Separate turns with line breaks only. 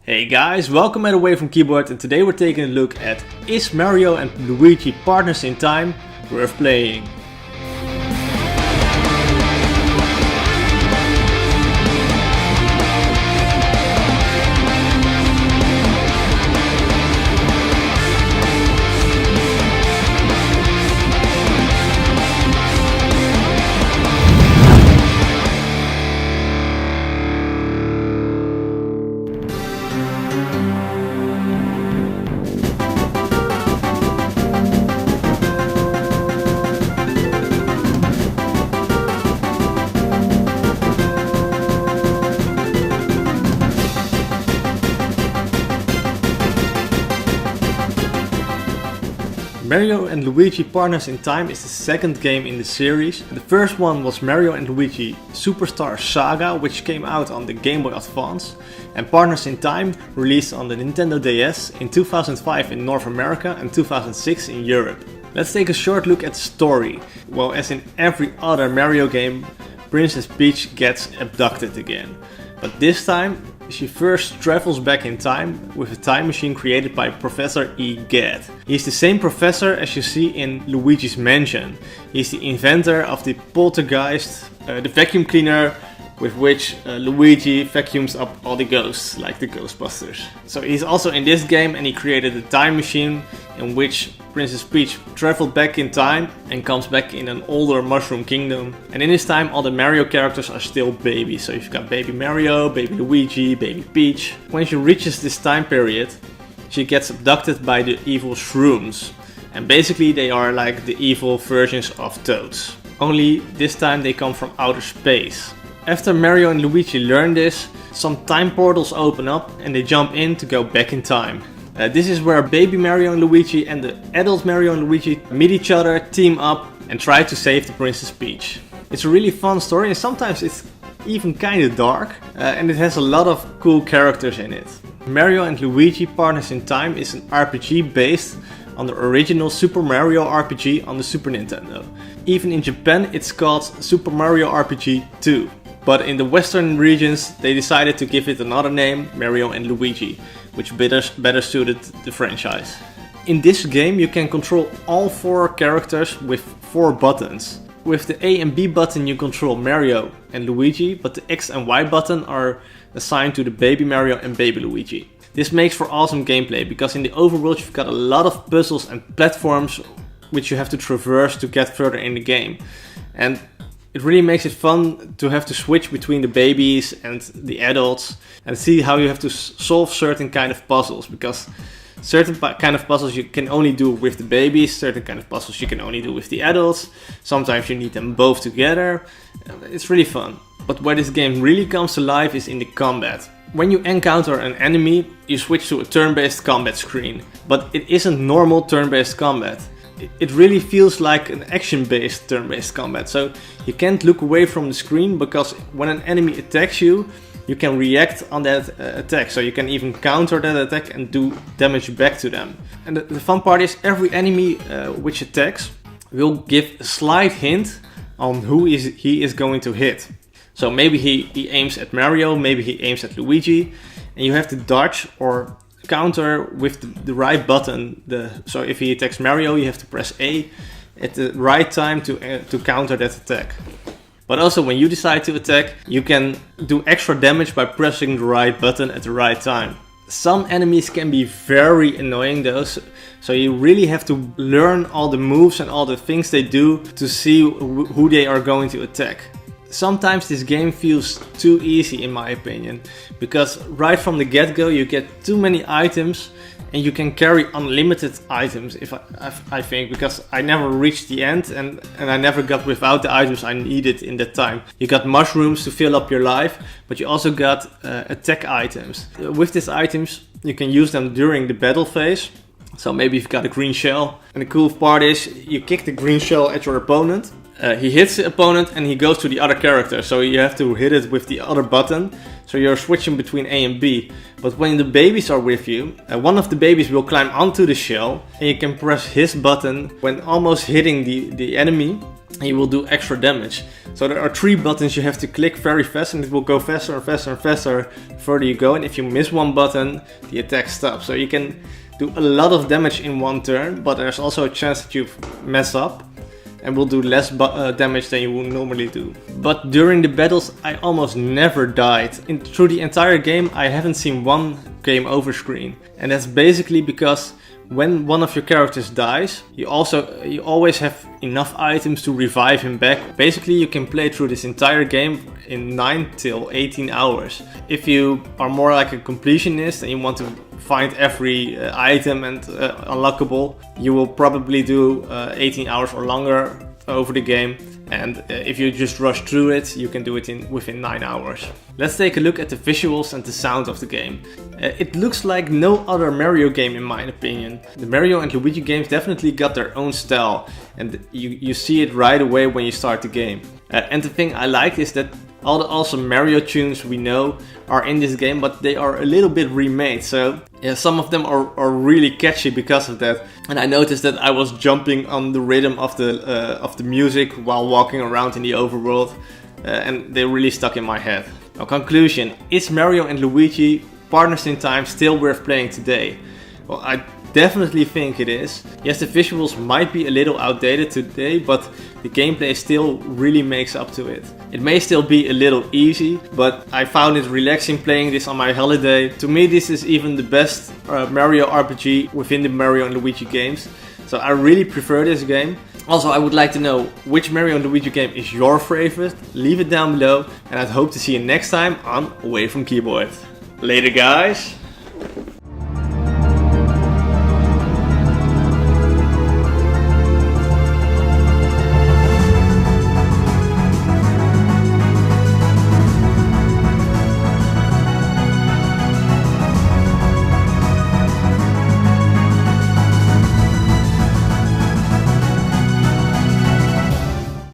Hey guys, welcome at Away from Keyboard, and today we're taking a look at Is Mario and Luigi Partners in Time worth playing? Mario and Luigi Partners in Time is the second game in the series. The first one was Mario and Luigi Superstar Saga, which came out on the Game Boy Advance, and Partners in Time released on the Nintendo DS in 2005 in North America and 2006 in Europe. Let's take a short look at the story. Well, as in every other Mario game, Princess Peach gets abducted again. But this time, she first travels back in time with a time machine created by Professor E. Gadd. He's the same professor as you see in Luigi's Mansion. He's the inventor of the poltergeist, the vacuum cleaner with which Luigi vacuums up all the ghosts, like the Ghostbusters. So he's also in this game, and he created a time machine in which Princess Peach traveled back in time and comes back in an older Mushroom Kingdom. And in this time all the Mario characters are still babies. So you've got baby Mario, baby Luigi, baby Peach. When she reaches this time period, she gets abducted by the evil shrooms. And basically they are like the evil versions of Toads. Only this time they come from outer space. After Mario and Luigi learn this, some time portals open up and they jump in to go back in time. This is where baby Mario and Luigi and the adult Mario and Luigi meet each other, team up and try to save the Princess Peach. It's a really fun story, and sometimes it's even kinda dark, and it has a lot of cool characters in it. Mario and Luigi Partners in Time is an RPG based on the original Super Mario RPG on the Super Nintendo. Even in Japan it's called Super Mario RPG 2. But in the western regions they decided to give it another name, Mario and Luigi, which better suited the franchise. In this game you can control all four characters with 4 buttons. With the A and B button you control Mario and Luigi, but the X and Y button are assigned to the baby Mario and baby Luigi. This makes for awesome gameplay, because in the overworld you've got a lot of puzzles and platforms which you have to traverse to get further in the game. And it really makes it fun to have to switch between the babies and the adults and see how you have to solve certain kind of puzzles, because certain kind of puzzles you can only do with the babies, certain kind of puzzles you can only do with the adults. Sometimes you need them both together. It's really fun. But where this game really comes to life is in the combat. When you encounter an enemy, you switch to a turn-based combat screen, but it isn't normal turn-based combat. It really feels like an action-based turn-based combat, so you can't look away from the screen, because when an enemy attacks you, you can react on that attack, so you can even counter that attack and do damage back to them. And the fun part is every enemy which attacks will give a slight hint on who he is going to hit. So maybe he aims at Mario, maybe he aims at Luigi, and you have to dodge or counter with the right button. So if he attacks Mario, you have to press A at the right time to counter that attack. But also when you decide to attack, you can do extra damage by pressing the right button at the right time. Some enemies can be very annoying though, so you really have to learn all the moves and all the things they do to see who they are going to attack. Sometimes this game feels too easy in my opinion, because right from the get-go you get too many items and you can carry unlimited items, I think, because I never reached the end and I never got without the items I needed in that time. You got mushrooms to fill up your life, but you also got attack items. With these items you can use them during the battle phase. So maybe you've got a green shell, and the cool part is you kick the green shell at your opponent. He hits the opponent and he goes to the other character, so you have to hit it with the other button. So you're switching between A and B. But when the babies are with you, one of the babies will climb onto the shell and you can press his button when almost hitting the enemy. and you will do extra damage. So there are 3 buttons you have to click very fast, and it will go faster and faster and faster the further you go, and if you miss one button, the attack stops. So you can do a lot of damage in one turn, but there's also a chance that you mess up and will do less damage than you would normally do. But during the battles I almost never died. Through the entire game I haven't seen one game over screen, and that's basically because when one of your characters dies, you always have enough items to revive him back. Basically you can play through this entire game in 9 till 18 hours. If you are more like a completionist and you want to find every item and unlockable, you will probably do 18 hours or longer over the game. And if you just rush through it, you can do it within 9 hours. Let's take a look at the visuals and the sound of the game. It looks like no other Mario game in my opinion. The Mario and Luigi games definitely got their own style, and you see it right away when you start the game. And the thing I like is that all the awesome Mario tunes we know are in this game, but they are a little bit remade. So yeah, some of them are really catchy because of that. And I noticed that I was jumping on the rhythm of the music while walking around in the overworld, and they really stuck in my head. Now, conclusion: is Mario and Luigi Partners in Time still worth playing today? Well, I definitely think it is. Yes, the visuals might be a little outdated today, but the gameplay still really makes up to it. It may still be a little easy, but I found it relaxing playing this on my holiday. To me, this is even the best Mario RPG within the Mario and Luigi games. So I really prefer this game. Also, I would like to know which Mario and Luigi game is your favorite. Leave it down below, and I'd hope to see you next time on Away from Keyboard. Later, guys!